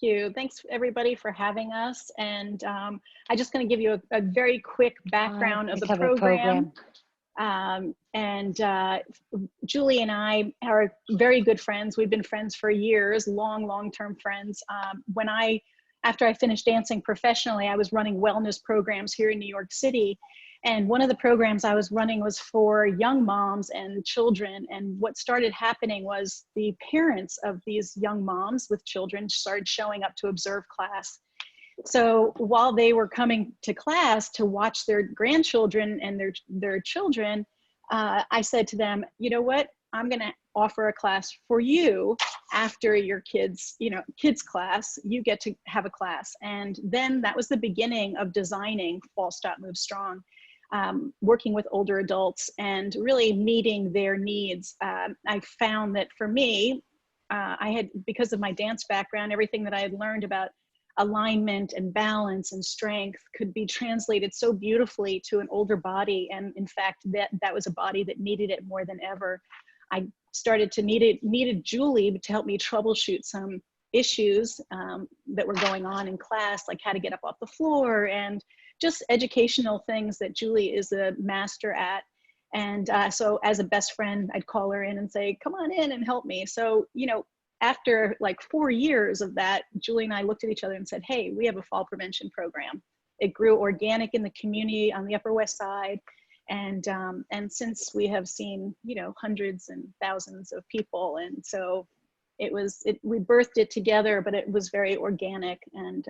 you. Thanks everybody for having us. And I'm just going to give you a very quick background of the program. Julie and I are very good friends. We've been friends for years, long-term friends. After I finished dancing professionally, I was running wellness programs here in New York City. And one of the programs I was running was for young moms and children. And what started happening was the parents of these young moms with children started showing up to observe class. So while they were coming to class to watch their grandchildren and their children, I said to them, you know what, I'm going to offer a class for you after your kids class. You get to have a class. And then that was the beginning of designing Fall, Stop, Move, Strong. Working with older adults and really meeting their needs. I found that for me, because of my dance background, everything that I had learned about alignment and balance and strength could be translated so beautifully to an older body. And in fact, that was a body that needed it more than ever. I started to needed Julie to help me troubleshoot some issues that were going on in class, like how to get up off the floor and just educational things that Julie is a master at. And so as a best friend, I'd call her in and say, come on in and help me. So, after like 4 years of that, Julie and I looked at each other and said, hey, we have a fall prevention program. It grew organic in the community on the Upper West Side. And since we have seen, hundreds and thousands of people. And so we birthed it together, but it was very organic. And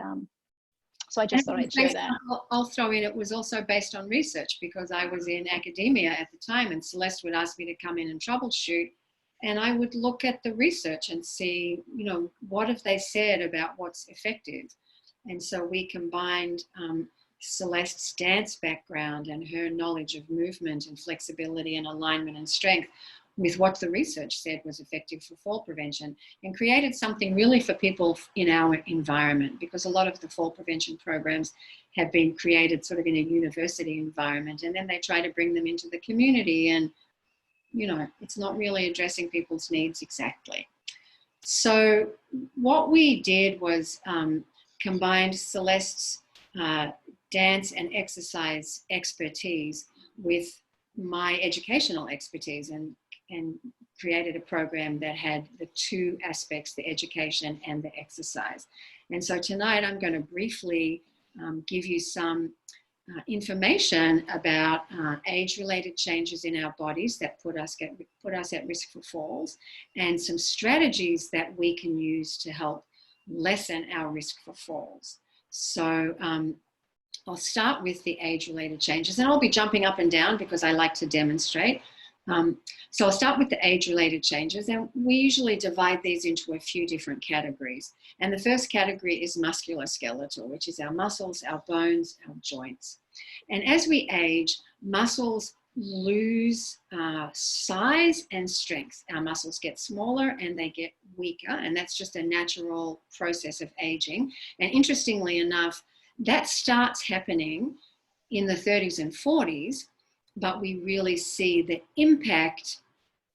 so I just thought I'd share that. I'll throw in, it was also based on research because I was in academia at the time and Celeste would ask me to come in and troubleshoot. And I would look at the research and see, what have they said about what's effective? And so we combined Celeste's dance background and her knowledge of movement and flexibility and alignment and strength with what the research said was effective for fall prevention and created something really for people in our environment, because a lot of the fall prevention programs have been created sort of in a university environment and then they try to bring them into the community and, it's not really addressing people's needs exactly. So what we did was combined Celeste's dance and exercise expertise with my educational expertise and created a program that had the two aspects, the education and the exercise. And so tonight I'm going to briefly give you some information about age-related changes in our bodies that put us at risk for falls, and some strategies that we can use to help lessen our risk for falls. So I'll start with the age-related changes, and I'll be jumping up and down because I like to demonstrate. So I'll start with the age-related changes, and we usually divide these into a few different categories. And the first category is musculoskeletal, which is our muscles, our bones, our joints. And as we age, muscles lose size and strength. Our muscles get smaller and they get weaker, and that's just a natural process of aging. And interestingly enough, that starts happening in the 30s and 40s, but we really see the impact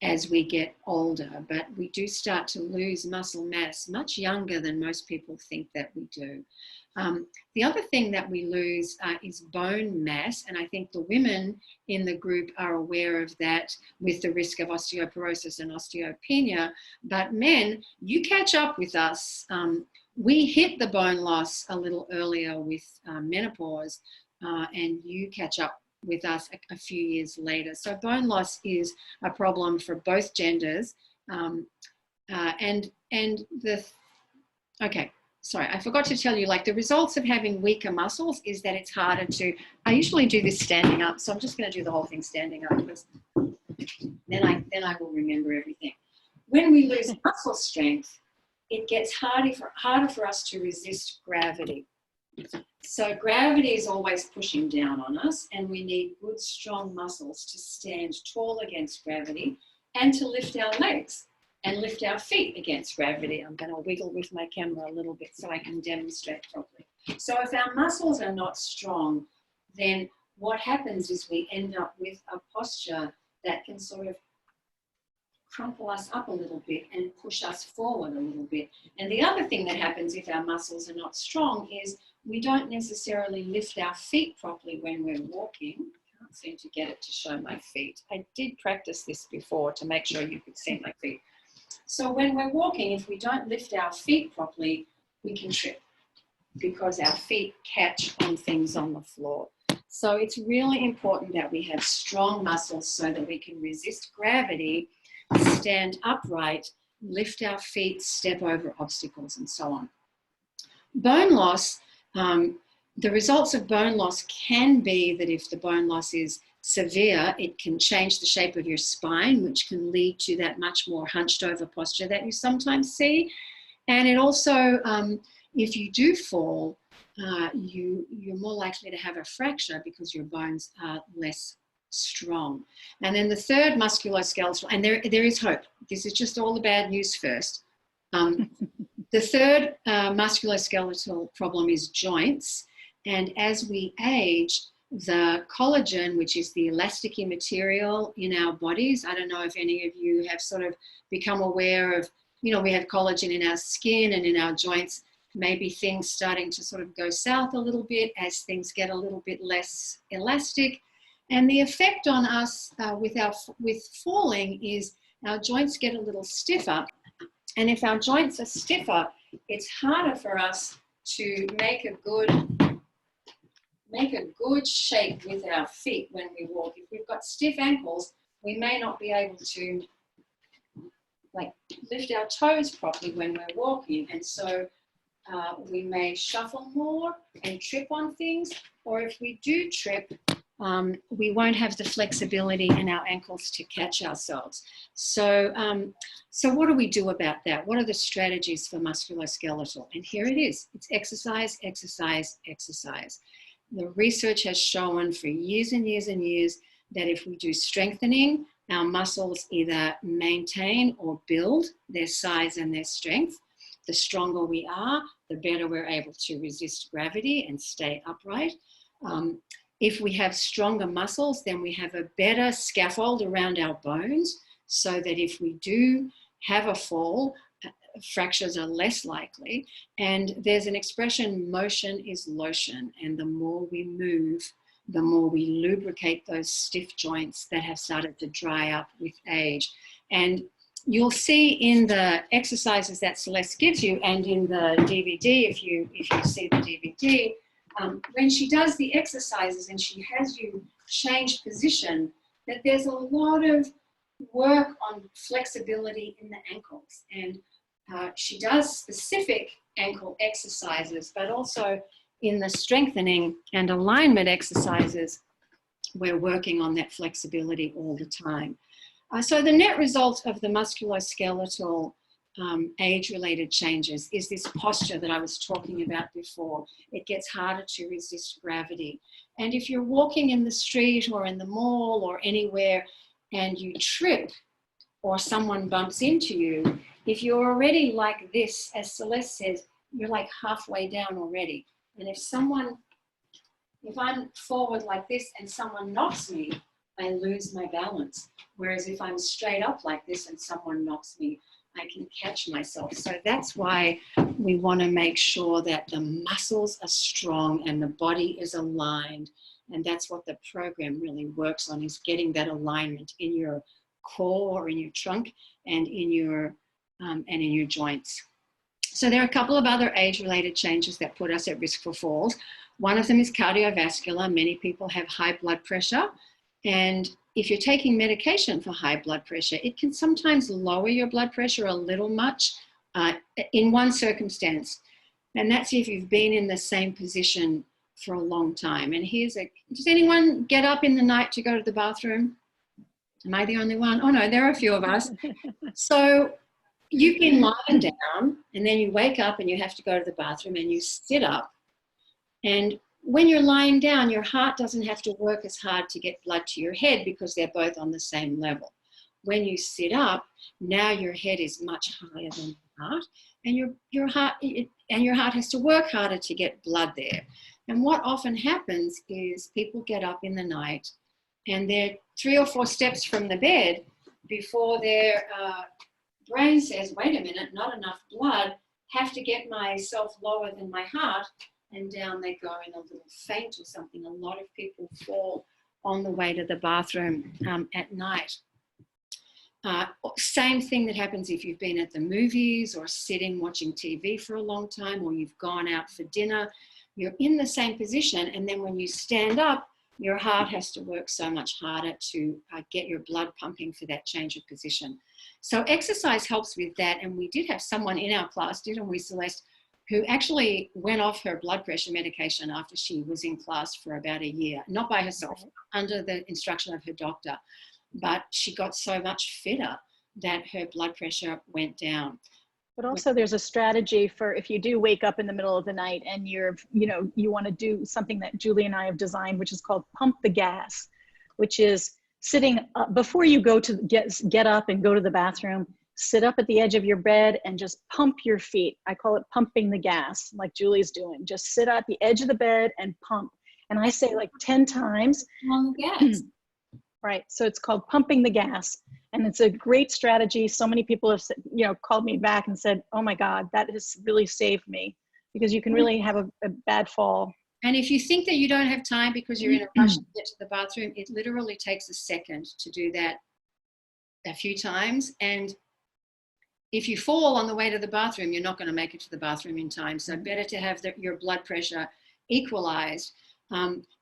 as we get older. But we do start to lose muscle mass much younger than most people think that we do. The other thing that we lose is bone mass, and I think the women in the group are aware of that with the risk of osteoporosis and osteopenia. But men, you catch up with us. We hit the bone loss a little earlier with menopause, and you catch up with us a few years later. So bone loss is a problem for both genders. Okay, sorry, I forgot to tell you, like the results of having weaker muscles is that it's harder to, I usually do this standing up, so I'm just going to do the whole thing standing up because then I will remember everything. When we lose muscle strength, it gets harder for us to resist gravity. So gravity is always pushing down on us, and we need good, strong muscles to stand tall against gravity and to lift our legs and lift our feet against gravity. I'm going to wiggle with my camera a little bit so I can demonstrate properly. So if our muscles are not strong, then what happens is we end up with a posture that can sort of crumple us up a little bit and push us forward a little bit. And the other thing that happens if our muscles are not strong is we don't necessarily lift our feet properly when we're walking. I can't seem to get it to show my feet. I did practice this before to make sure you could see my feet. So when we're walking, if we don't lift our feet properly, we can trip because our feet catch on things on the floor. So it's really important that we have strong muscles so that we can resist gravity, stand upright, lift our feet, step over obstacles, and so on. Bone loss, the results of bone loss can be that if the bone loss is severe, it can change the shape of your spine, which can lead to that much more hunched over posture that you sometimes see. And it also, if you do fall, you're more likely to have a fracture because your bones are less strong. And then the third musculoskeletal, and there is hope. This is just all the bad news first. The third musculoskeletal problem is joints. And as we age, the collagen, which is the elasticy material in our bodies, I don't know if any of you have sort of become aware of, we have collagen in our skin and in our joints, maybe things starting to sort of go south a little bit as things get a little bit less elastic. And the effect on us with falling is our joints get a little stiffer. And if our joints are stiffer, it's harder for us to make a good shape with our feet when we walk. If we've got stiff ankles, we may not be able to lift our toes properly when we're walking. And so we may shuffle more and trip on things, or if we do trip, we won't have the flexibility in our ankles to catch ourselves. So what do we do about that? What are the strategies for musculoskeletal? And here it is. It's exercise, exercise, exercise. The research has shown for years and years and years that if we do strengthening, our muscles either maintain or build their size and their strength. The stronger we are, the better we're able to resist gravity and stay upright. If we have stronger muscles, then we have a better scaffold around our bones so that if we do have a fall, fractures are less likely. And there's an expression, motion is lotion. And the more we move, the more we lubricate those stiff joints that have started to dry up with age. And you'll see in the exercises that Celeste gives you and in the DVD, if you see the DVD, when she does the exercises and she has you change position, that there's a lot of work on flexibility in the ankles. And she does specific ankle exercises, but also in the strengthening and alignment exercises, we're working on that flexibility all the time. So the net result of the musculoskeletal age-related changes is this posture that I was talking about before. It gets harder to resist gravity. And if you're walking in the street or in the mall or anywhere and you trip or someone bumps into you, if you're already like this, as Celeste says, you're like halfway down already. And if I'm forward like this and someone knocks me, I lose my balance. Whereas if I'm straight up like this and someone knocks me, I can catch myself. So that's why we want to make sure that the muscles are strong and the body is aligned. And that's what the program really works on, is getting that alignment in your core or in your trunk and in your joints. So there are a couple of other age-related changes that put us at risk for falls. One of them is cardiovascular. Many people have high blood pressure. And if you're taking medication for high blood pressure, it can sometimes lower your blood pressure a little much in one circumstance. And that's if you've been in the same position for a long time. And does anyone get up in the night to go to the bathroom? Am I the only one? Oh no, there are a few of us. So you've been lying down and then you wake up and you have to go to the bathroom and you sit up. And when you're lying down, your heart doesn't have to work as hard to get blood to your head because they're both on the same level. When you sit up, now your head is much higher than your heart, and your heart has to work harder to get blood there. And what often happens is people get up in the night and they're 3 or 4 steps from the bed before their brain says, wait a minute, not enough blood, have to get myself lower than my heart, and down they go in a little faint or something. A lot of people fall on the way to the bathroom at night. Same thing that happens if you've been at the movies or sitting watching TV for a long time, or you've gone out for dinner. You're in the same position, and then when you stand up, your heart has to work so much harder to get your blood pumping for that change of position. So exercise helps with that, and we did have someone in our class, didn't we, Celeste, who actually went off her blood pressure medication after she was in class for about a year, not by herself, under the instruction of her doctor. But she got so much fitter that her blood pressure went down. But also there's a strategy for if you do wake up in the middle of the night and you want to do something that Julie and I have designed, which is called pump the gas, which is sitting up before you go to get up and go to the bathroom, sit up at the edge of your bed and just pump your feet. I call it pumping the gas, like Julie's doing. Just sit at the edge of the bed and pump. And I say like 10 times. On the gas. Right. So it's called pumping the gas. And it's a great strategy. So many people have, called me back and said, oh my God, that has really saved me, because you can really have a bad fall. And if you think that you don't have time because you're in a rush to get to the bathroom, it literally takes a second to do that a few times. And if you fall on the way to the bathroom, you're not going to make it to the bathroom in time. So better to have your blood pressure equalized.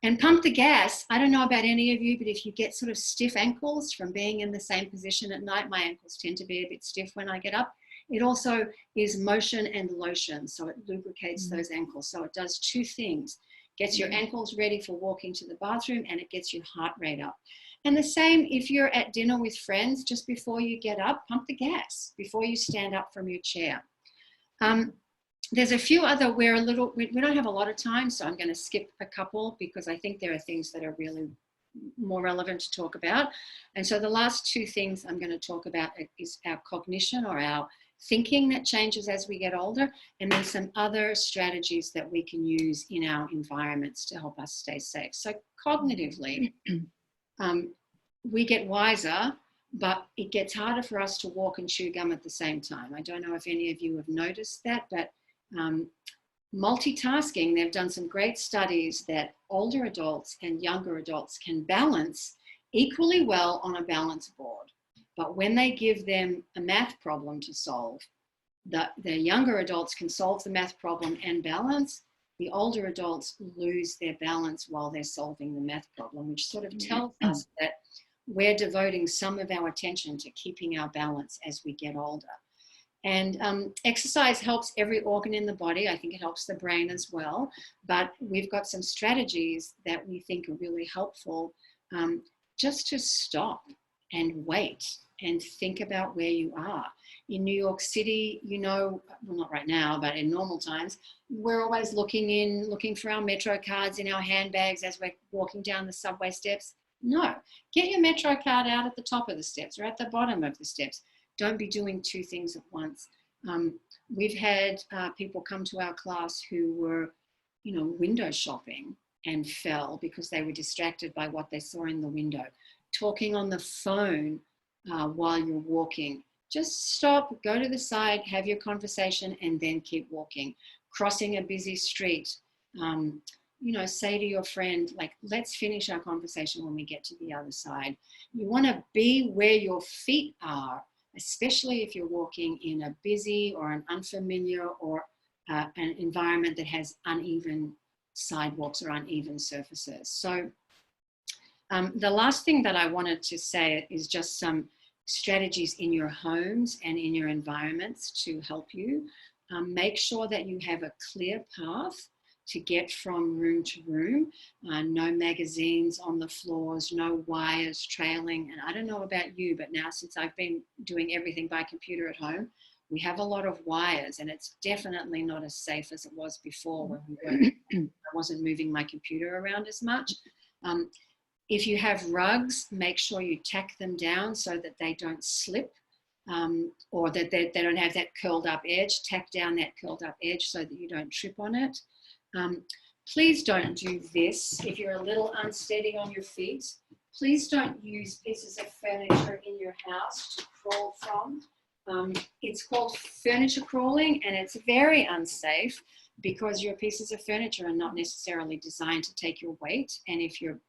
And pump the gas. I don't know about any of you, but if you get sort of stiff ankles from being in the same position at night, my ankles tend to be a bit stiff when I get up. It also is motion and lotion, so it lubricates those ankles. So it does two things. Gets your ankles ready for walking to the bathroom, and it gets your heart rate up. And the same if you're at dinner with friends, just before you get up, pump the gas before you stand up from your chair. There's a few other, we don't have a lot of time, so I'm going to skip a couple because I think there are things that are really more relevant to talk about. And so the last two things I'm going to talk about is our cognition, or our thinking, that changes as we get older, and then some other strategies that we can use in our environments to help us stay safe. So cognitively, we get wiser, but it gets harder for us to walk and chew gum at the same time. I don't know if any of you have noticed that, but multitasking, they've done some great studies that older adults and younger adults can balance equally well on a balance board. But when they give them a math problem to solve, the younger adults can solve the math problem and balance. The older adults lose their balance while they're solving the math problem, which sort of tells us that we're devoting some of our attention to keeping our balance as we get older. And exercise helps every organ in the body. I think it helps the brain as well. But we've got some strategies that we think are really helpful, just to stop and wait and think about where you are. In New York City, well, not right now, but in normal times, we're always looking for our Metro cards in our handbags as we're walking down the subway steps. No, get your Metro card out at the top of the steps or at the bottom of the steps. Don't be doing two things at once. We've had people come to our class who were, window shopping and fell because they were distracted by what they saw in the window. Talking on the phone while you're walking. Just stop, go to the side, have your conversation, and then keep walking. Crossing a busy street, say to your friend, let's finish our conversation when we get to the other side. You want to be where your feet are, especially if you're walking in a busy or an unfamiliar or an environment that has uneven sidewalks or uneven surfaces. So the last thing that I wanted to say is just some strategies in your homes and in your environments to help you. Make sure that you have a clear path to get from room to room. No magazines on the floors, no wires trailing. And I don't know about you, but now since I've been doing everything by computer at home, we have a lot of wires, and it's definitely not as safe as it was before when I wasn't moving my computer around as much. If you have rugs, make sure you tack them down so that they don't slip, or that they don't have that curled up edge. Tack down that curled up edge so that you don't trip on it. Please don't do this. If you're a little unsteady on your feet, please don't use pieces of furniture in your house to crawl from. It's called furniture crawling, and it's very unsafe because your pieces of furniture are not necessarily designed to take your weight. And if you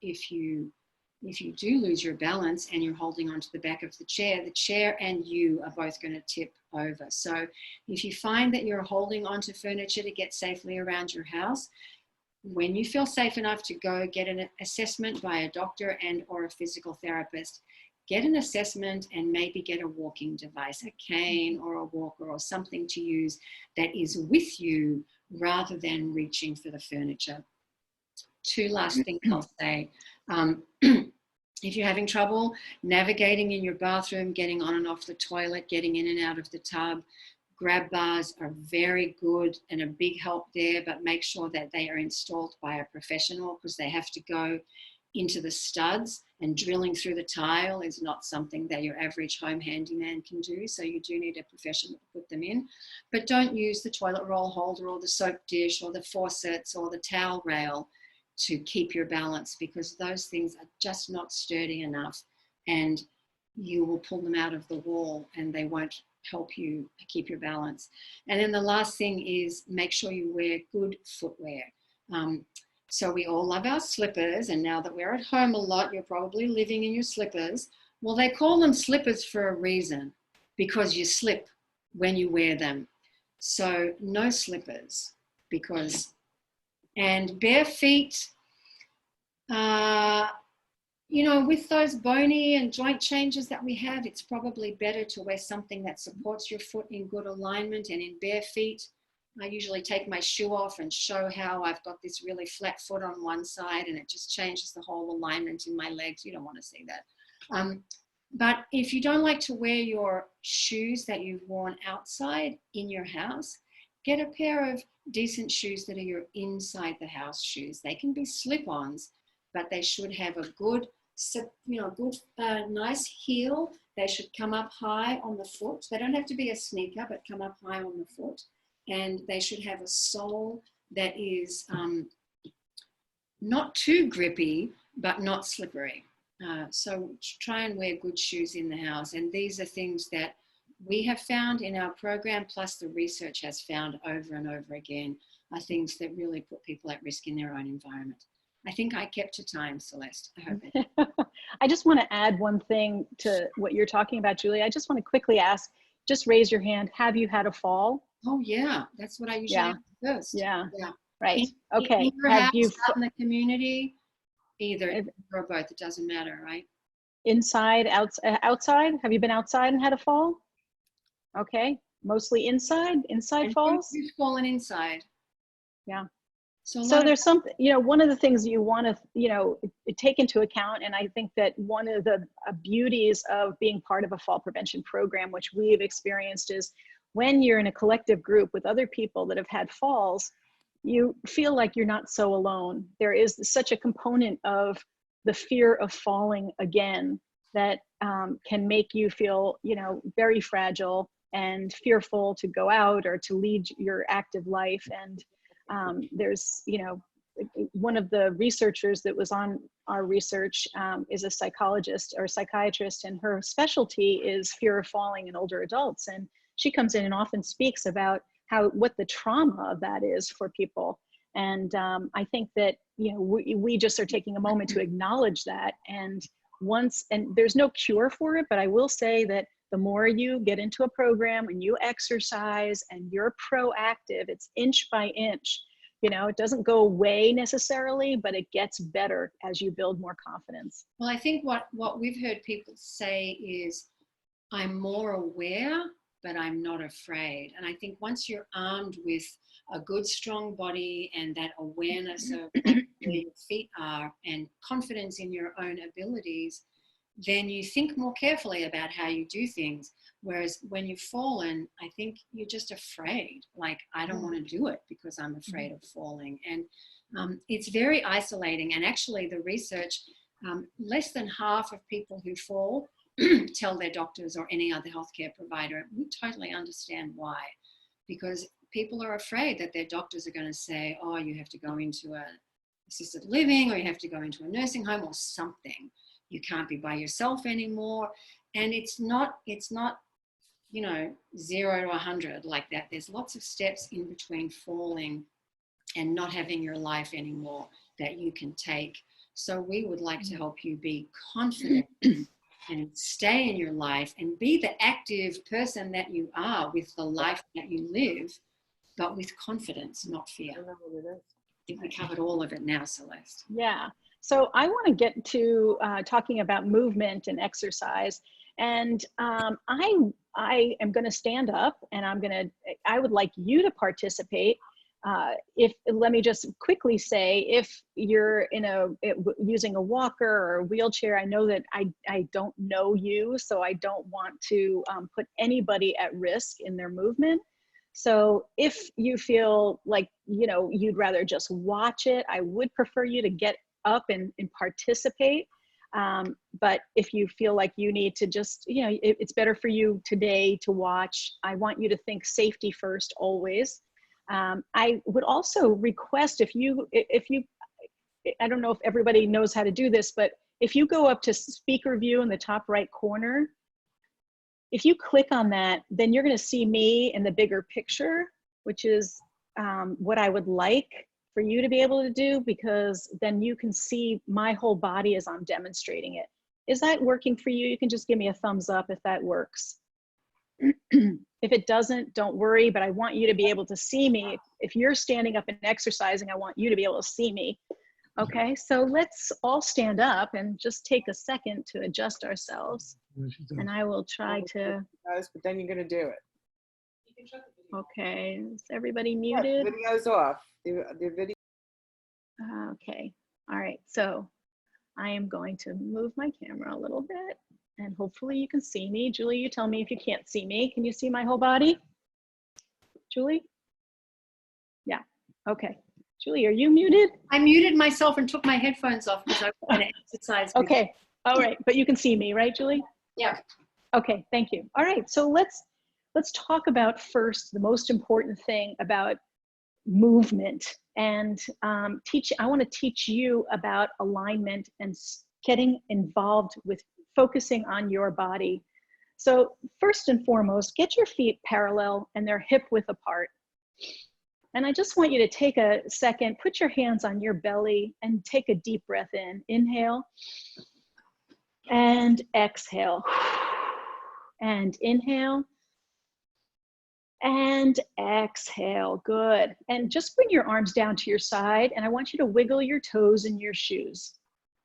do lose your balance and you're holding onto the back of the chair and you are both going to tip over. So if you find that you're holding onto furniture to get safely around your house, when you feel safe enough to go get an assessment by a doctor and or a physical therapist, get an assessment and maybe get a walking device, a cane or a walker or something to use that is with you rather than reaching for the furniture. Two last things I'll say. If you're having trouble navigating in your bathroom, getting on and off the toilet, getting in and out of the tub, grab bars are very good and a big help there, but make sure that they are installed by a professional because they have to go into the studs, and drilling through the tile is not something that your average home handyman can do. So you do need a professional to put them in, but don't use the toilet roll holder or the soap dish or the faucets or the towel rail to keep your balance, because those things are just not sturdy enough and you will pull them out of the wall and they won't help you keep your balance. And then the last thing is make sure you wear good footwear. So we all love our slippers, and now that we're at home a lot, you're probably living in your slippers. Well, they call them slippers for a reason, because you slip when you wear them. So no slippers, and bare feet, you know, with those bony and joint changes that we have, it's probably better to wear something that supports your foot in good alignment. And in bare feet, I usually take my shoe off and show how I've got this really flat foot on one side and it just changes the whole alignment in my legs. You don't want to see that. But if you don't like to wear your shoes that you've worn outside in your house, get a pair of decent shoes that are your inside the house shoes. They can be slip-ons, but they should have a good, nice heel. They should come up high on the foot. They don't have to be a sneaker, but come up high on the foot. And they should have a sole that is not too grippy, but not slippery. So try and wear good shoes in the house. And these are things that we have found in our program, plus the research has found over and over again, are things that really put people at risk in their own environment. I think I kept to time, Celeste. I hope it. I just want to add one thing to what you're talking about, Julie. I just want to quickly ask, just raise your hand. Have you had a fall? Oh yeah, that's what I usually ask first. Yeah. Yeah. Right. Okay. In your house, out in the community, either or both. It doesn't matter, right? Inside, outside. Have you been outside and had a fall? Okay. Mostly inside. Inside falls. Who's fallen inside? Yeah. So there's something, one of the things you want to, take into account, and I think that one of the beauties of being part of a fall prevention program, which we've experienced, is when you're in a collective group with other people that have had falls, you feel like you're not so alone. There is such a component of the fear of falling again that can make you feel, very fragile and fearful to go out or to lead your active life. And there's, one of the researchers that was on our research is a psychologist or psychiatrist, and her specialty is fear of falling in older adults. And she comes in and often speaks about what the trauma of that is for people. And I think that, we just are taking a moment to acknowledge that. And there's no cure for it, but I will say that the more you get into a program and you exercise and you're proactive, it's inch by inch. It doesn't go away necessarily, but it gets better as you build more confidence. Well, I think what we've heard people say is, I'm more aware, but I'm not afraid. And I think once you're armed with a good, strong body and that awareness of where your feet are and confidence in your own abilities, then you think more carefully about how you do things. Whereas when you've fallen, I think you're just afraid. Like, I don't want to do it because I'm afraid of falling. And it's very isolating. And actually the research, less than half of people who fall tell their doctors or any other healthcare provider. We totally understand why. Because people are afraid that their doctors are going to say, oh, you have to go into assisted living, or you have to go into a nursing home or something. you can't be by yourself anymore. And it's not, you know, 0 to 100 like that. There's lots of steps in between falling and not having your life anymore that you can take. So we would like to help you be confident and stay in your life and be the active person that you are with the life that you live, but with confidence, not fear. I think we covered all of it now, Celeste. Yeah. So I want to get to talking about movement and exercise. And I am going to stand up, and I would like you to participate. Let me just quickly say, if you're using a walker or a wheelchair, I know that I don't know you, so I don't want to put anybody at risk in their movement. So if you feel like, you know, you'd rather just watch it, I would prefer you to get up and participate. But if you feel like you need to just, you know, it's better for you today to watch. I want you to think safety first, always. I would also request if you, I don't know if everybody knows how to do this, but if you go up to speaker view in the top right corner, if you click on that, then you're going to see me in the bigger picture, which is what I would like for you to be able to do, because then you can see my whole body as I'm demonstrating it. Is that working for you? You can just give me a thumbs up if that works. If it doesn't, don't worry, but I want you to be able to see me. If you're standing up and exercising, I want you to be able to see me. Okay, so let's all stand up and just take a second to adjust ourselves. And I will try to. But then you're going to do it. Okay, is everybody muted? Yeah, video's off. The video. Okay, all right, so I am going to move my camera a little bit, and hopefully you can see me. Julie, you tell me if you can't see me. Can you see my whole body? Julie? Yeah, okay. Julie, are you muted? I muted myself and took my headphones off because I want to exercise. Okay, all right, but you can see me, right, Julie? Yeah. Okay, thank you. All right, so let's talk about first the most important thing about movement, and I want to teach you about alignment and getting involved with focusing on your body. So first and foremost, get your feet parallel and they're hip width apart. And I just want you to take a second, put your hands on your belly and take a deep breath in. Inhale and exhale. And inhale and exhale. Good. And just bring your arms down to your side, and I want you to wiggle your toes in your shoes.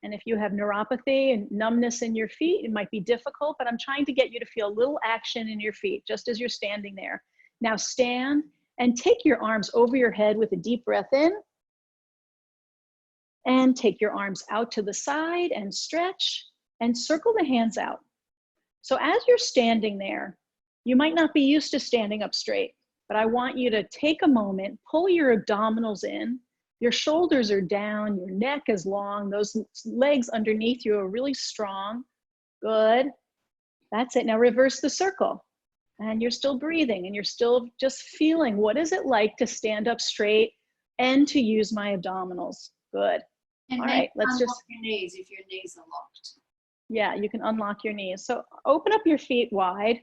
And if you have neuropathy and numbness in your feet, it might be difficult, but I'm trying to get you to feel a little action in your feet just as you're standing there. Now stand and take your arms over your head with a deep breath in, and take your arms out to the side and stretch and circle the hands out. So as you're standing there, you might not be used to standing up straight, but I want you to take a moment, pull your abdominals in, your shoulders are down, your neck is long, those legs underneath you are really strong. Good. That's it. Now reverse the circle. And you're still breathing and you're still just feeling, what is it like to stand up straight and to use my abdominals? Good. And all right, let's just. Your knees if your knees are locked. Yeah, you can unlock your knees. So open up your feet wide.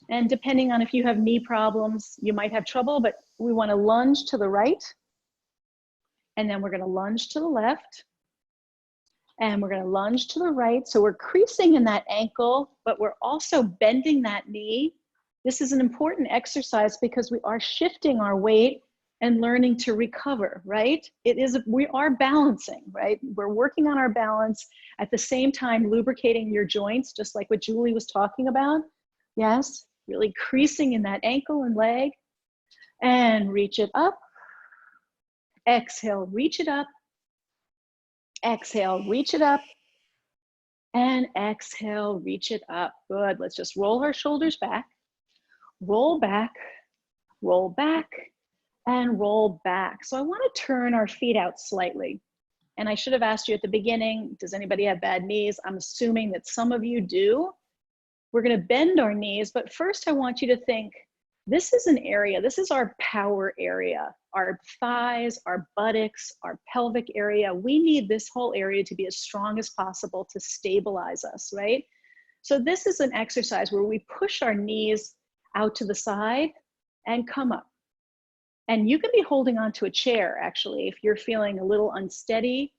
And depending on if you have knee problems, you might have trouble, but we want to lunge to the right. And then we're going to lunge to the left. And we're going to lunge to the right. So we're creasing in that ankle, but we're also bending that knee. This is an important exercise because we are shifting our weight and learning to recover, right? We are balancing, right? We're working on our balance at the same time lubricating your joints, just like what Julie was talking about. Yes, really creasing in that ankle and leg. And reach it up. Exhale, reach it up. Exhale, reach it up. And exhale, reach it up. Good. Let's just roll our shoulders back. Roll back, and roll back. So I want to turn our feet out slightly. And I should have asked you at the beginning, does anybody have bad knees? I'm assuming that some of you do. We're going to bend our knees, but first I want you to think, This is an area, this is our power area, our thighs, our buttocks, our pelvic area. We need this whole area to be as strong as possible to stabilize us, right? So this is an exercise where we push our knees out to the side and come up. And you can be holding onto a chair, actually, if you're feeling a little unsteady.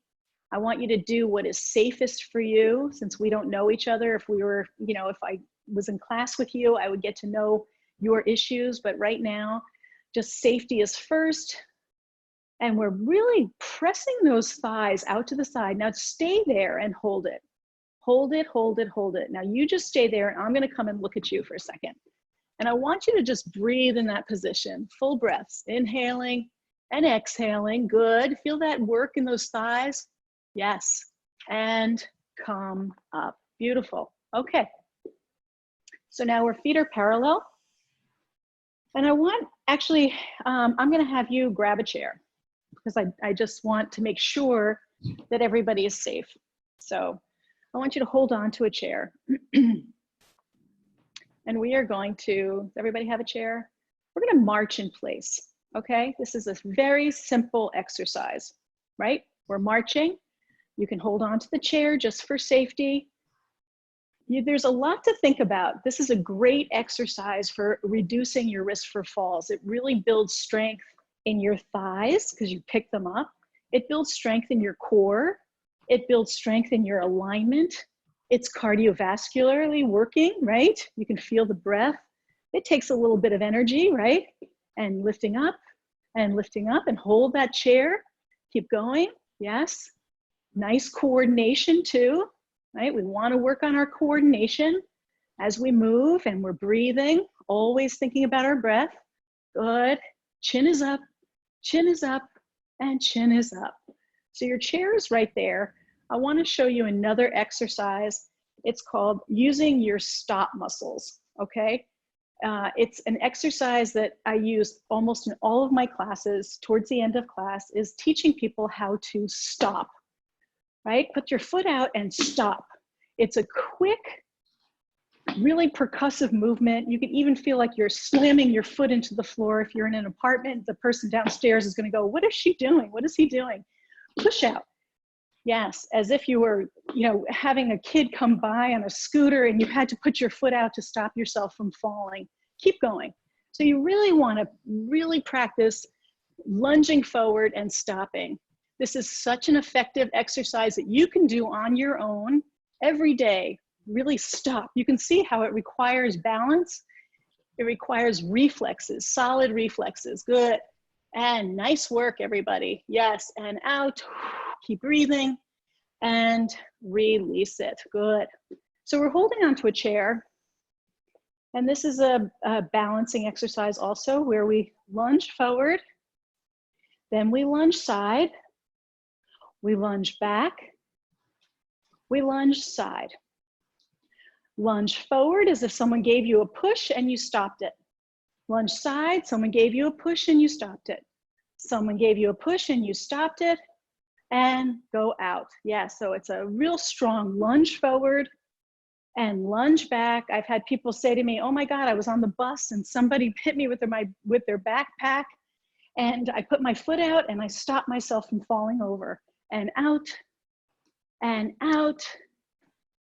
I want you to do what is safest for you, since we don't know each other. If we were, you know, if I was in class with you, I would get to know your issues, but right now, just safety is first. And we're really pressing those thighs out to the side. Now stay there and hold it. Hold it, hold it, hold it. Now you just stay there, and I'm gonna come and look at you for a second. And I want you to just breathe in that position, full breaths, inhaling and exhaling, good. Feel that work in those thighs? Yes, and come up, beautiful. Okay, so now our feet are parallel. And I want, actually, I'm gonna have you grab a chair because I just want to make sure that everybody is safe. So I want you to hold on to a chair. And we are going to, does everybody have a chair? We're gonna march in place, okay? This is a very simple exercise, right? We're marching. You can hold on to the chair just for safety. There's a lot to think about. This is a great exercise for reducing your risk for falls. It really builds strength in your thighs because you pick them up. It builds strength in your core. It builds strength in your alignment. It's cardiovascularly working, right? You can feel the breath. It takes a little bit of energy, right? And lifting up and hold that chair. Keep going, yes. Nice coordination too, right? We want to work on our coordination as we move and we're breathing, always thinking about our breath. Good, chin is up, and chin is up. So your chair is right there. I want to show you another exercise. It's called using your stop muscles, okay? It's an exercise that I use almost in all of my classes towards the end of class, is teaching people how to stop, right? Put your foot out and stop. It's a quick, really percussive movement. You can even feel like you're slamming your foot into the floor. If you're in an apartment, the person downstairs is gonna go, what is she doing? What is he doing? Push out. Yes, as if you were, you know, having a kid come by on a scooter and you had to put your foot out to stop yourself from falling. Keep going. So you really want to really practice lunging forward and stopping. This is such an effective exercise that you can do on your own every day. Really stop. You can see how it requires balance. It requires reflexes, solid reflexes. Good. And nice work, everybody. Yes, and out. Keep breathing and release it. Good. So we're holding onto a chair. And this is a balancing exercise also, where we lunge forward, then we lunge side, we lunge back, we lunge side. Lunge forward as if someone gave you a push and you stopped it. Lunge side, someone gave you a push and you stopped it. Someone gave you a push and you stopped it. And go out. Yeah, so it's a real strong lunge forward and lunge back. I've had people say to me, oh my God, I was on the bus and somebody hit me with their backpack, and I put my foot out and I stopped myself from falling over. And out, and out,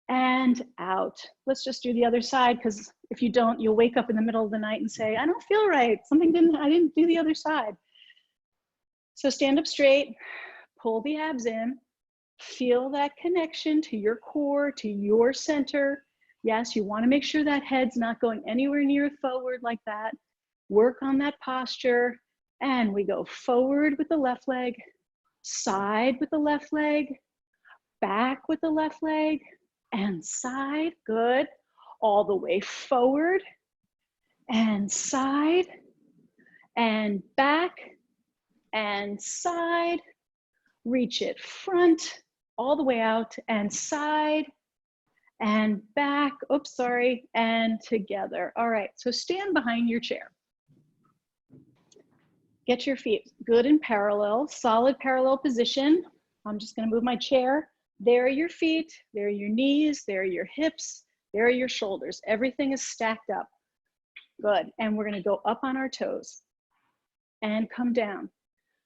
and out. Let's just do the other side, because if you don't, you'll wake up in the middle of the night and say, I don't feel right. I didn't do the other side. So stand up straight. Pull the abs in, feel that connection to your core, to your center. Yes, you want to make sure that head's not going anywhere near forward like that. Work on that posture. And we go forward with the left leg, side with the left leg, back with the left leg, and side. Good. All the way forward and side and back and side. Reach it front, all the way out and side and back, oops, sorry, and together. All right, so stand behind your chair. Get your feet good and parallel, solid parallel position. I'm just gonna move my chair. There are your feet, there are your knees, there are your hips, there are your shoulders. Everything is stacked up. Good. And we're going to go up on our toes and come down.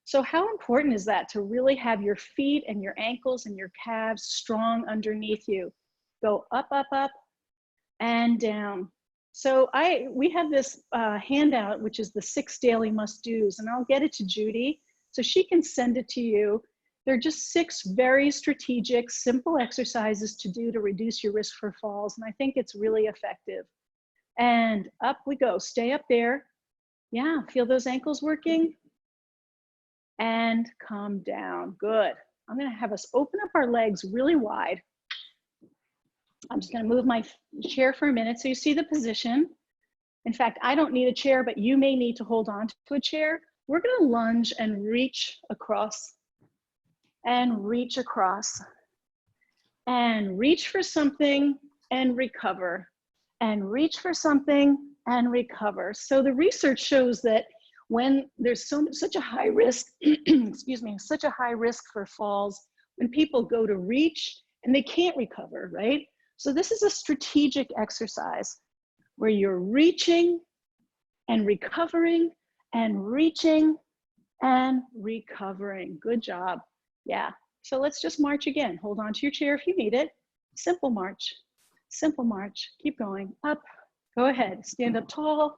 So how important is that to really have your feet and your ankles and your calves strong underneath you? Go up, up, up, and down. So we have this handout, which is the 6 daily must-dos, and I'll get it to Judy so she can send it to you. They're just 6 very strategic, simple exercises to do to reduce your risk for falls, and I think it's really effective. And up we go. Stay up there. Yeah, feel those ankles working? And come down. Good. I'm going to have us open up our legs really wide. I'm just going to move my chair for a minute so you see the position. In fact, I don't need a chair, but you may need to hold on to a chair. We're going to lunge and reach across and reach across and reach for something and recover and reach for something and recover. So the research shows that when there's such a high risk, excuse me, such a high risk for falls, when people go to reach and they can't recover, right? So this is a strategic exercise where you're reaching and recovering and reaching and recovering. Good job. Yeah. So let's just march again. Hold on to your chair if you need it. Simple march. Simple march. Keep going. Up. Go ahead. Stand up tall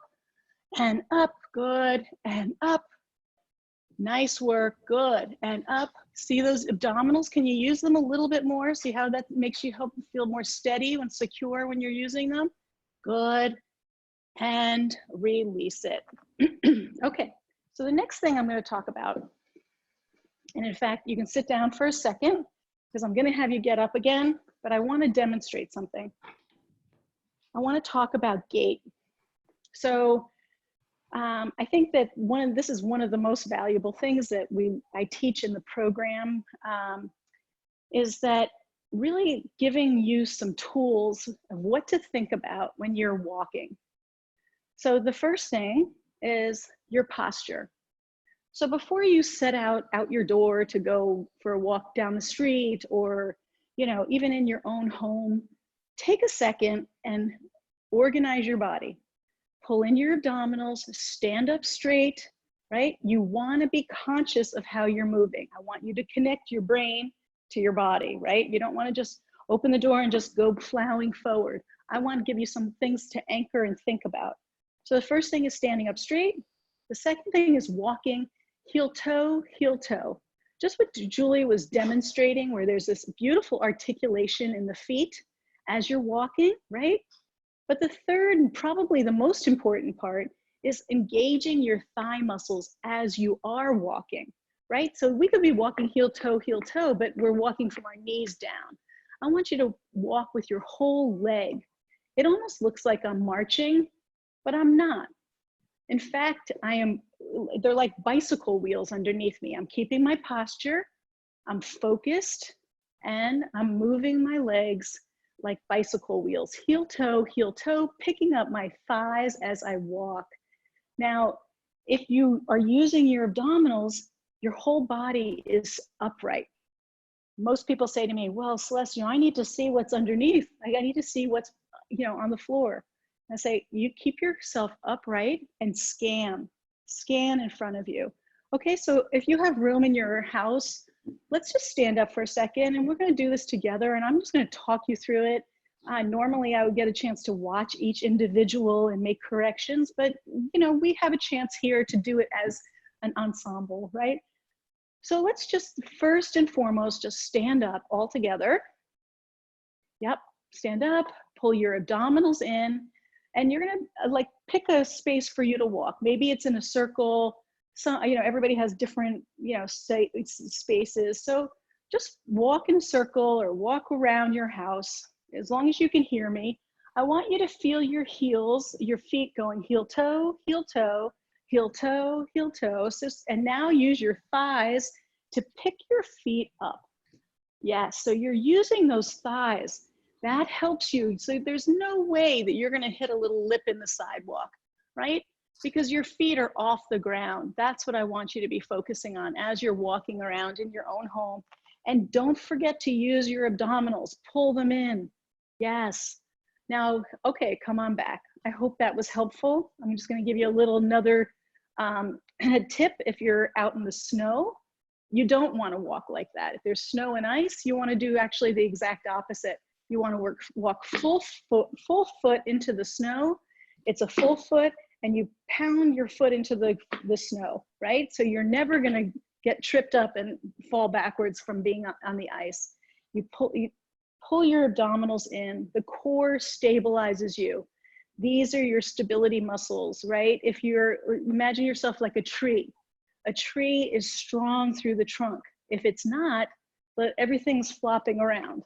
and up. Good. And up. Nice work. Good. And up. See those abdominals? Can you use them a little bit more? See how that makes you help feel more steady and secure when you're using them? Good. And release it. Okay. So the next thing I'm going to talk about, and in fact, you can sit down for a second because I'm going to have you get up again, but I want to demonstrate something. I want to talk about gait. So I think that this is one of the most valuable things that I teach in the program, is that really giving you some tools of what to think about when you're walking. So the first thing is your posture. So before you set out your door to go for a walk down the street, or even in your own home, take a second and organize your body. Pull in your abdominals, stand up straight, right? You want to be conscious of how you're moving. I want you to connect your brain to your body, right? You don't want to just open the door and just go plowing forward. I want to give you some things to anchor and think about. So the first thing is standing up straight. The second thing is walking heel toe, just what Julie was demonstrating, where there's this beautiful articulation in the feet as you're walking, right? But the third and probably the most important part is engaging your thigh muscles as you are walking, right? So we could be walking heel toe, but we're walking from our knees down. I want you to walk with your whole leg. It almost looks like I'm marching, but I'm not. In fact, they're like bicycle wheels underneath me. I'm keeping my posture, I'm focused, and I'm moving my legs like bicycle wheels, heel toe, picking up my thighs as I walk. Now, if you are using your abdominals, your whole body is upright. Most people say to me, well, Celeste, I need to see what's underneath. I need to see what's, on the floor. I say, you keep yourself upright and scan in front of you. Okay, so if you have room in your house, let's just stand up for a second and we're going to do this together, and I'm just going to talk you through it. Normally I would get a chance to watch each individual and make corrections, but we have a chance here to do it as an ensemble, right? So let's just first and foremost just stand up all together. Yep, stand up, pull your abdominals in, and you're gonna pick a space for you to walk. Maybe it's in a circle. So, everybody has different, spaces. So just walk in a circle or walk around your house. As long as you can hear me, I want you to feel your heels, your feet going heel toe, heel toe, heel toe, heel toe. So, and now use your thighs to pick your feet up. Yes, so you're using those thighs. That helps you. So there's no way that you're going to hit a little lip in the sidewalk, right? Because your feet are off the ground. That's what I want you to be focusing on as you're walking around in your own home. And don't forget to use your abdominals. Pull them in. Yes. Now, okay, come on back. I hope that was helpful. I'm just going to give you a little another tip. If you're out in the snow, you don't want to walk like that. If there's snow and ice, you want to do actually the exact opposite. You want to walk full foot into the snow. It's a full foot, and you pound your foot into the snow, right? So you're never going to get tripped up and fall backwards from being on the ice. You pull your abdominals in. The core stabilizes you. These are your stability muscles, right? If you're, imagine yourself like a tree. A tree is strong through the trunk. If it's not, but everything's flopping around.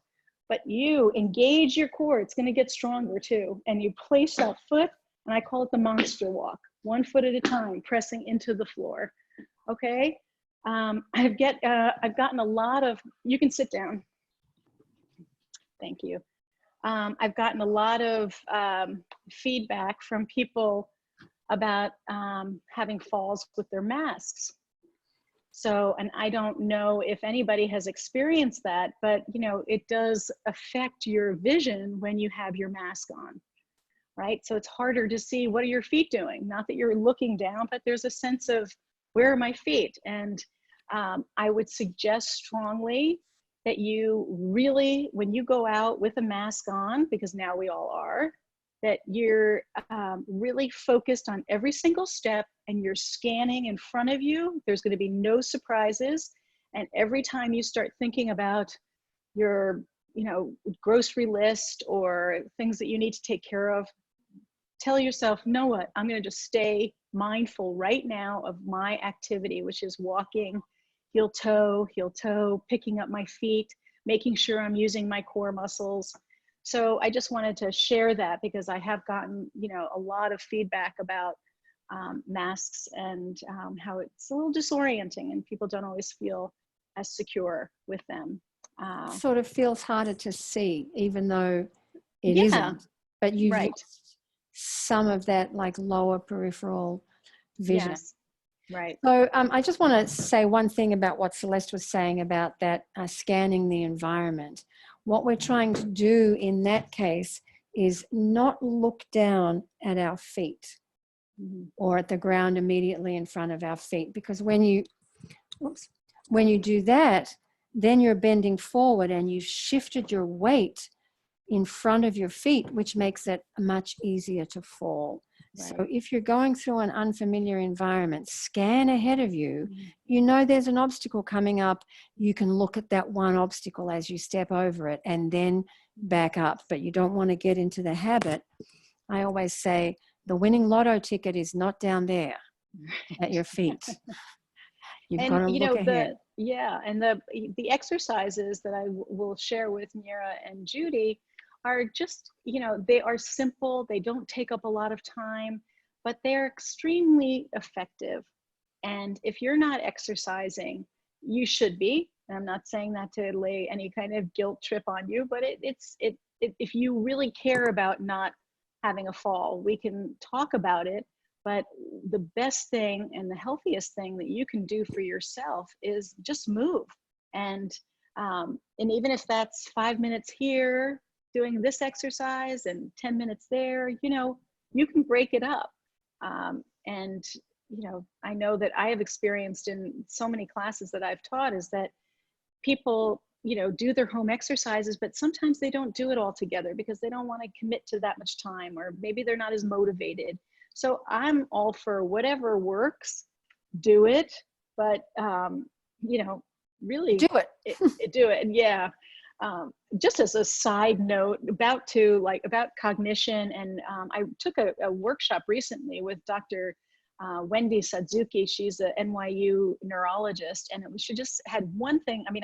But you engage your core, it's gonna get stronger too. And you place that foot, and I call it the monster walk, 1 foot at a time, pressing into the floor, okay? I've gotten a lot of, you can sit down. Thank you. I've gotten a lot of feedback from people about having falls with their masks. So, and I don't know if anybody has experienced that, but you know, it does affect your vision when you have your mask on, right? So it's harder to see what are your feet doing. Not that you're looking down, but there's a sense of where are my feet? And I would suggest strongly that you really, when you go out with a mask on, because now we all are, that you're really focused on every single step, and you're scanning in front of you. There's going to be no surprises. And every time you start thinking about your, you know, grocery list or things that you need to take care of, tell yourself, know what, I'm going to just stay mindful right now of my activity, which is walking heel toe, picking up my feet, making sure I'm using my core muscles. So I just wanted to share that because I have gotten, you know, a lot of feedback about masks and how it's a little disorienting and people don't always feel as secure with them. Sort of feels harder to see, even though it Yeah, isn't. But you've right. lost some of that like lower peripheral vision. Yes, right. So I just want to say one thing about what Celeste was saying about that scanning the environment. What we're trying to do in that case is not look down at our feet or at the ground immediately in front of our feet, because when you do that, then you're bending forward and you've shifted your weight in front of your feet, which makes it much easier to fall. Right. So if you're going through an unfamiliar environment, scan ahead of you. You know there's an obstacle coming up. You can look at that one obstacle as you step over it and then back up. But you don't want to get into the habit. I always say the winning lotto ticket is not down there at your feet. You've got to look ahead. And the exercises that I will share with Mira and Judy are just, you know, they are simple, they don't take up a lot of time, but they're extremely effective. And if you're not exercising, you should be. And I'm not saying that to lay any kind of guilt trip on you, but if you really care about not having a fall, we can talk about it. But the best thing and the healthiest thing that you can do for yourself is just move. And even if that's 5 minutes here, doing this exercise and 10 minutes there, you know, you can break it up. And, you know, I know that I have experienced in so many classes that I've taught is that people, you know, do their home exercises, but sometimes they don't do it all together because they don't want to commit to that much time, or maybe they're not as motivated. So I'm all for whatever works, do it, but, you know, really do it. Do it. Yeah. Just as a side note about cognition, and I took a workshop recently with Dr. Wendy Sadzuki. She's a NYU neurologist, and she just had one thing. I mean,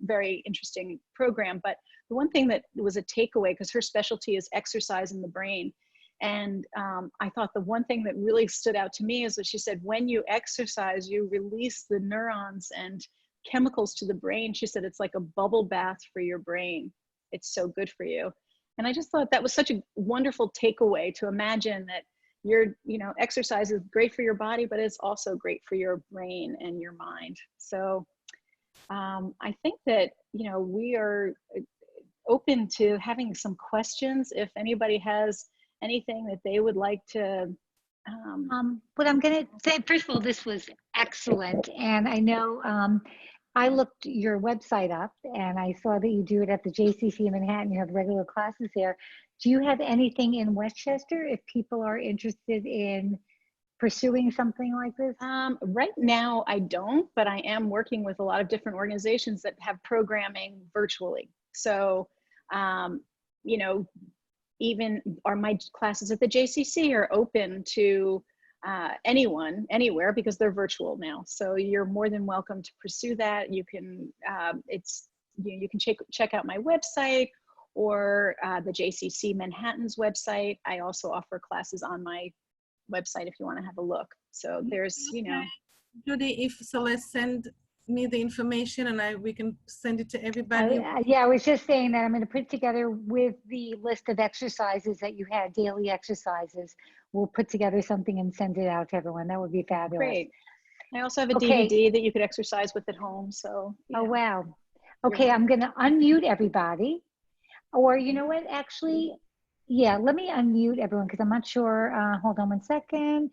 very interesting program, but the one thing that was a takeaway, because her specialty is exercise in the brain. And I thought the one thing that really stood out to me is that she said, when you exercise, you release the neurons and chemicals to the brain. She said it's like a bubble bath for your brain. It's so good for you. And I just thought that was such a wonderful takeaway, to imagine that exercise is great for your body, but it's also great for your brain and your mind. So I think that, you know, we are open to having some questions. If anybody has anything that they would like to. What I'm going to say, first of all, this was excellent. And I know I looked your website up and I saw that you do it at the JCC in Manhattan. You have regular classes there. Do you have anything in Westchester if people are interested in pursuing something like this? Right now, I don't, but I am working with a lot of different organizations that have programming virtually. So, you know, even my classes at the JCC are open to anyone, anywhere, because they're virtual now. So you're more than welcome to pursue that. You can, you can check out my website or the JCC Manhattan's website. I also offer classes on my website if you want to have a look. So there's, you know. Judy, if Celeste send me the information and we can send it to everybody. Yeah, I was just saying that I'm going to put together with the list of exercises that you had, daily exercises. We'll put together something and send it out to everyone. That would be fabulous. Great. I also have a DVD that you could exercise with at home. So. Yeah. Oh, wow. Okay, I'm going to unmute everybody. Or you know what, actually, yeah, let me unmute everyone because I'm not sure. Hold on one second.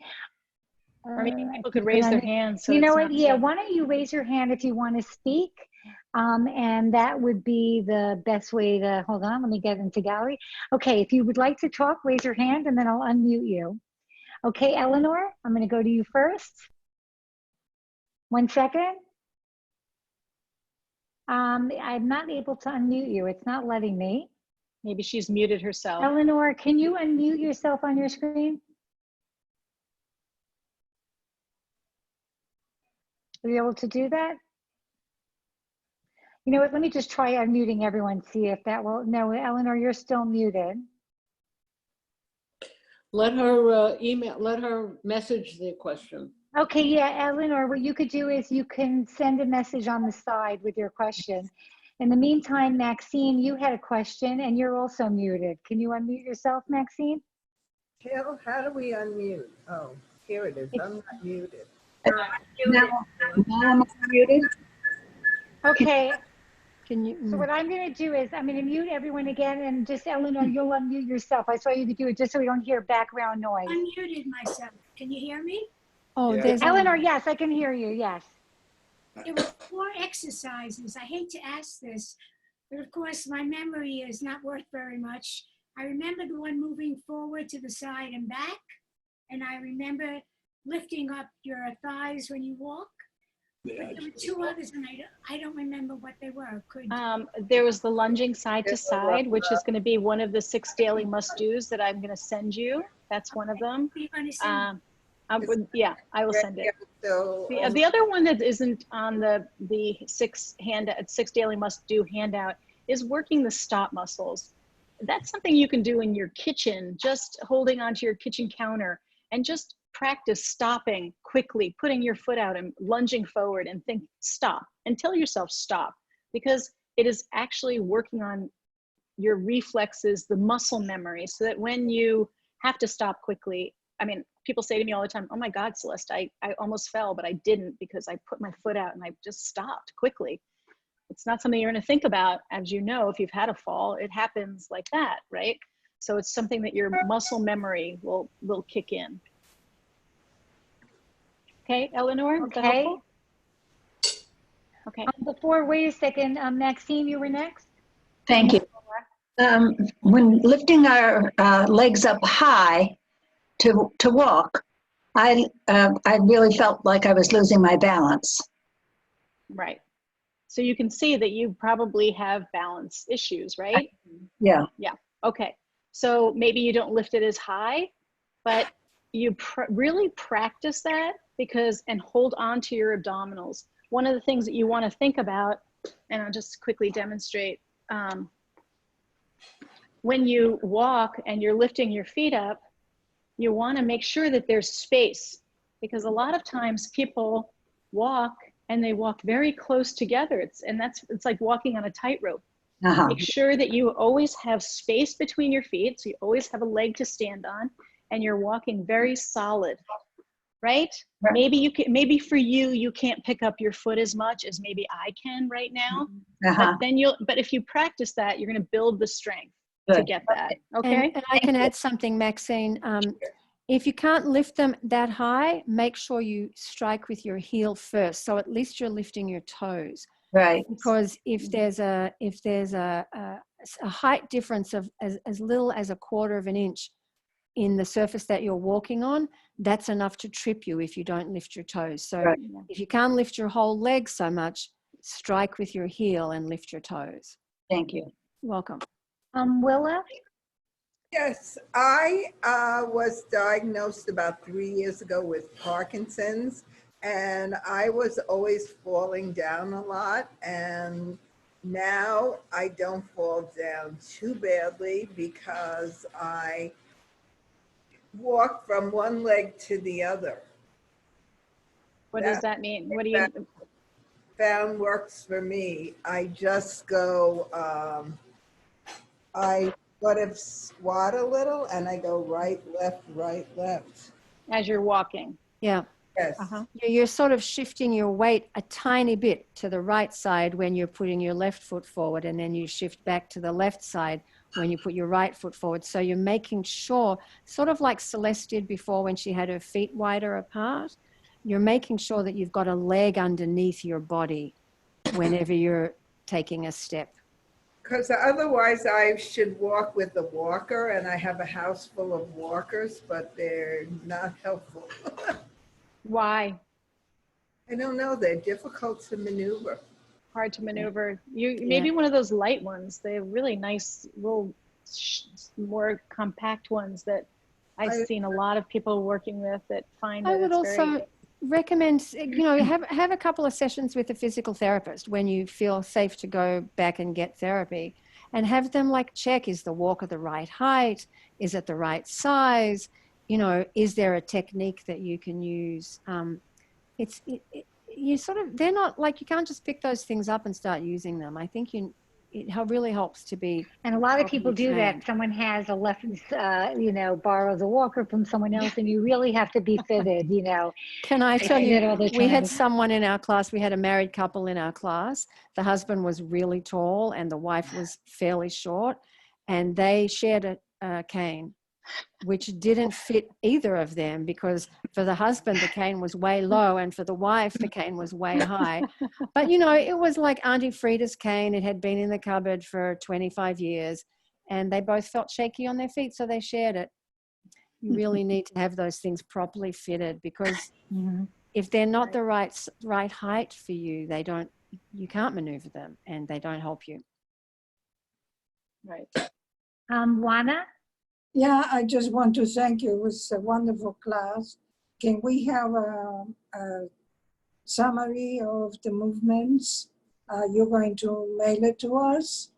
Or maybe people could raise their hands. So you know what? Yeah, why don't you raise your hand if you want to speak? And that would be the best way to, hold on, let me get into gallery. Okay, if you would like to talk, raise your hand and then I'll unmute you. Okay, Eleanor, I'm going to go to you first. 1 second. I'm not able to unmute you. It's not letting me. Maybe she's muted herself. Eleanor, can you unmute yourself on your screen? Are you able to do that? You know what, let me just try unmuting everyone, see if that will, no, Eleanor, you're still muted. Let her let her message the question. Okay, yeah, Eleanor, what you could do is you can send a message on the side with your question. In the meantime, Maxine, you had a question and you're also muted. Can you unmute yourself, Maxine? How do we unmute? Oh, here it is. I'm not muted. Now I'm muted. Okay. Can you? So what I'm going to do is I'm going to mute everyone again, and just Eleanor, you'll unmute yourself. I saw you could do it just so we don't hear background noise. Unmuted myself. Can you hear me? Oh, Yeah. there's Eleanor, yes, I can hear you. Yes. There were 4 exercises. I hate to ask this, but of course my memory is not worth very much. I remember the one moving forward to the side and back, and I remember lifting up your thighs when you walk. But there were 2 others, and I don't remember what they were. There was the lunging side to side, which is going to be one of the 6 daily must-dos that I'm going to send you. That's one of them. You're going to send Yeah, I will send it. So, The other one that isn't on the 6 daily must-do handout is working the stop muscles. That's something you can do in your kitchen, just holding onto your kitchen counter and just practice stopping quickly, putting your foot out and lunging forward and think stop and tell yourself stop, because it is actually working on your reflexes, the muscle memory, so that when you have to stop quickly, I mean, people say to me all the time, oh my God, Celeste, I almost fell, but I didn't because I put my foot out and I just stopped quickly. It's not something you're going to think about, as you know, if you've had a fall, it happens like that, right? So it's something that your muscle memory will kick in. Okay, Eleanor, is that Okay. helpful? Okay. Wait a second, Maxine, you were next. Thank you. When lifting our legs up high to walk, I really felt like I was losing my balance. Right. So you can see that you probably have balance issues, right? Yeah. Yeah. Okay. So maybe you don't lift it as high, but you really practice that and hold on to your abdominals. One of the things that you want to think about, and I'll just quickly demonstrate, when you walk and you're lifting your feet up, you want to make sure that there's space, because a lot of times people walk and they walk very close together. It's like walking on a tightrope. Uh-huh. Make sure that you always have space between your feet, so you always have a leg to stand on, and you're walking very solid, right? Maybe for you can't pick up your foot as much as maybe I can right now. Uh-huh. But if you practice that, you're going to build the strength. to Good. get that. Okay. And I can add something, Maxine. If you can't lift them that high, make sure you strike with your heel first. So at least you're lifting your toes. Right. Because if there's a height difference of as little as 1/4 of an inch in the surface that you're walking on, that's enough to trip you if you don't lift your toes. So Right. if you can't lift your whole leg so much, strike with your heel and lift your toes. Thank you. Welcome. Willa? Yes, I was diagnosed about 3 years ago with Parkinson's, and I was always falling down a lot. And now I don't fall down too badly because I walk from one leg to the other. What does that mean? What do you? Found works for me. I just go, I sort of squat a little and I go right, left. As you're walking. Yeah. Yes. You're sort of shifting your weight a tiny bit to the right side when you're putting your left foot forward, and then you shift back to the left side when you put your right foot forward. So you're making sure, sort of like Celeste did before when she had her feet wider apart, you're making sure that you've got a leg underneath your body whenever you're taking a step. Because otherwise I should walk with a walker, and I have a house full of walkers, but they're not helpful. Why? I don't know, they're difficult to maneuver. Hard to maneuver. Maybe one of those light ones. They're really nice, little, more compact ones that I've seen a lot of people working with that find that I would it's also very... recommend, have a couple of sessions with a physical therapist when you feel safe to go back and get therapy, and have them check, is the walker the right height? Is it the right size? Is there a technique that you can use? They're not you can't just pick those things up and start using them. I think it really helps to be. And a lot of people do trained. that. Someone has a left, borrows a walker from someone else, and you really have to be fitted, Can I tell you, we had time. someone in our class, we had a married couple in our class. The husband was really tall and the wife was fairly short, and they shared a cane, which didn't fit either of them, because for the husband, the cane was way low, and for the wife, the cane was way high. But, it was like Auntie Frida's cane. It had been in the cupboard for 25 years, and they both felt shaky on their feet, so they shared it. You really need to have those things properly fitted, because if they're not the right height for you, you can't maneuver them, and they don't help you. Right. Juana? Yeah, I just want to thank you. It was a wonderful class. Can we have a summary of the movements? You're going to mail it to us,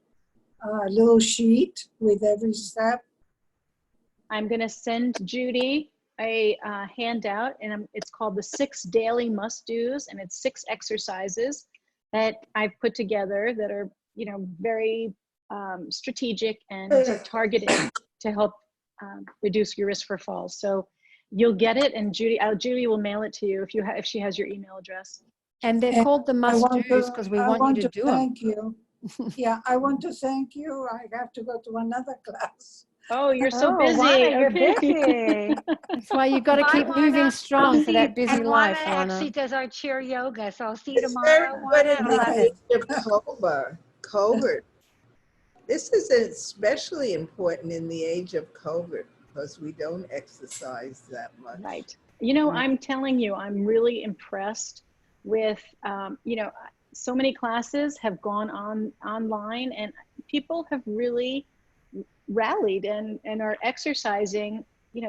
a little sheet with every step. I'm going to send Judy a handout, and it's called the 6 Daily Must-Dos, and it's 6 exercises that I've put together that are, very strategic and targeted to help reduce your risk for falls. So you'll get it, and Judy will mail it to you if she has your email address. And they're called the must-dos because we want you to do them. Thank you. Yeah, I want to thank you. I have to go to another class. Oh, you're so busy. Juana, you're Okay. busy. That's why you've got to keep moving strong for that busy life, Juana Juana. actually does our chair yoga, so I'll see you It's tomorrow. very good Juana, in at the 11. age of COVID. This is especially important in the age of COVID because we don't exercise that much. Right. I'm telling you, I'm really impressed with, so many classes have gone online, and people have really rallied and are exercising,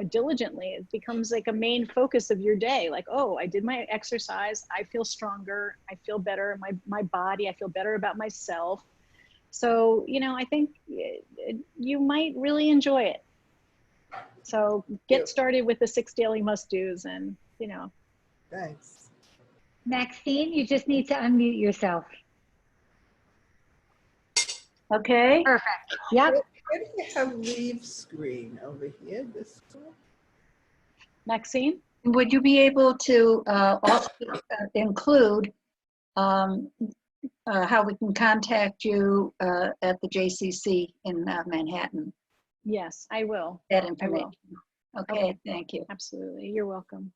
diligently. It becomes like a main focus of your day. Like, oh, I did my exercise. I feel stronger. I feel better. My body, I feel better about myself. So, I think you might really enjoy it. So get started with the 6 daily must-dos, and, Thanks. Maxine, you just need to unmute yourself. Okay. Perfect. Yep. Where do you have leave screen over here? This one? Maxine? Would you be able to also include how we can contact you at the JCC in Manhattan, Yes, I will. that I information. will. Okay, thank you. Absolutely. You're welcome.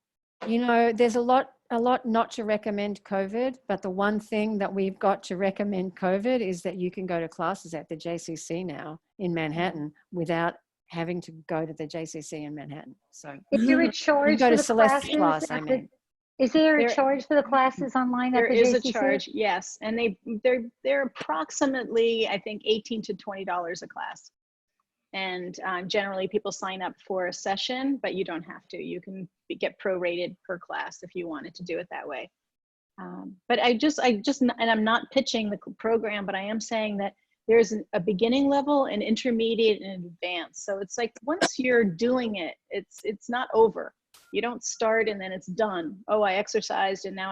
You know, there's a lot not to recommend COVID, but the one thing that we've got to recommend COVID is that you can go to classes at the JCC now in Manhattan without having to go to the JCC in Manhattan. So Is there a you charge go for to the Celeste's classes? class, I mean. Is there a There- charge for the classes online There at the is JCC? a charge, yes, and they're approximately, I think, $18 to $20 a class. And generally, people sign up for a session, but you don't have to. You can get prorated per class if you wanted to do it that way. But I just, and I'm not pitching the program, but I am saying that there's a beginning level, an intermediate, and advanced. So it's like once you're doing it, it's not over. You don't start and then it's done. Oh, I exercised and now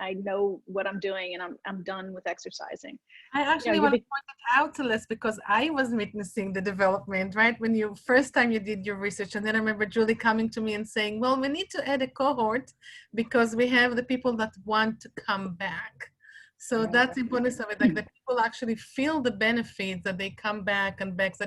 I know what I'm doing and I'm done with exercising. I actually want to point it out, Celeste, because I was witnessing the development, right? When you first time you did your research, and then I remember Julie coming to me and saying, well, we need to add a cohort because we have the people that want to come back. So that's the importance of it, like the people actually feel the benefits that they come back and back.